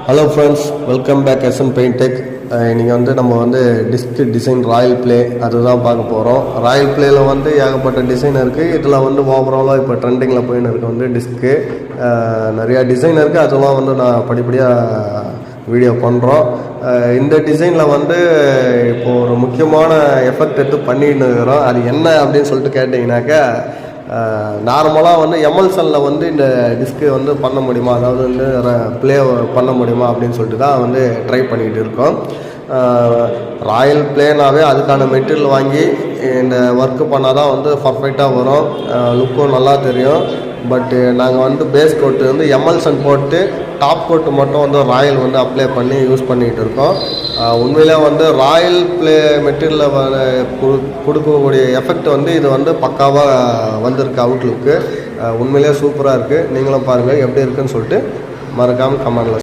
Hello friends, welcome back SN Paint Tech. இன்றைக்கி நம்ம disk design Royal play அதுதான் பார்க்க போகிறோம். ராயல் ப்ளேயில் ஏகப்பட்ட டிசைன் இருக்குது. இதில் ஓவராலாக இப்போ ட்ரெண்டிங்கில் போயின்னு இருக்குது டிஸ்க்கு. நிறையா டிசைன் இருக்குது. அதெல்லாம் நான் படிப்படியாக வீடியோ பண்ணுறோம். இந்த டிசைனில் இப்போது ஒரு முக்கியமான எஃபெக்ட் எடுத்து பண்ணின்னு இருக்கிறோம். அது என்ன அப்படின்னு சொல்லிட்டு கேட்டிங்கனாக்கா, நார்மலாக எம்எல்சனில் இந்த டிஸ்க்கு பண்ண முடியுமா, அதாவது ப்ளே பண்ண முடியுமா அப்படின்னு சொல்லிட்டு தான் ட்ரை பண்ணிக்கிட்டு இருக்கோம். ராயல் ப்ளேனாவே அதுக்கான மெட்டீரியல் வாங்கி இந்த ஒர்க்கு பண்ணால் தான் பர்ஃபெக்டாக வரும், லுக்கும் நல்லா தெரியும். பட்டு நாங்கள் பேஸ் கோட்டு எம்எல்சன் போட்டு டாப் கோட்டு மட்டும் ராயல் அப்ளை பண்ணி யூஸ் பண்ணிக்கிட்டு இருக்கோம். உண்மையிலே ராயல் ப்ளே மெட்டீரியலில் கொடுக்கக்கூடிய எஃபெக்ட் இது பக்காவாக வந்திருக்கு. அவுட்லுக்கு உண்மையிலே சூப்பராக இருக்குது. நீங்களும் பாருங்கள் எப்படி இருக்குன்னு சொல்லிட்டு மறக்காமல் கமெண்டில்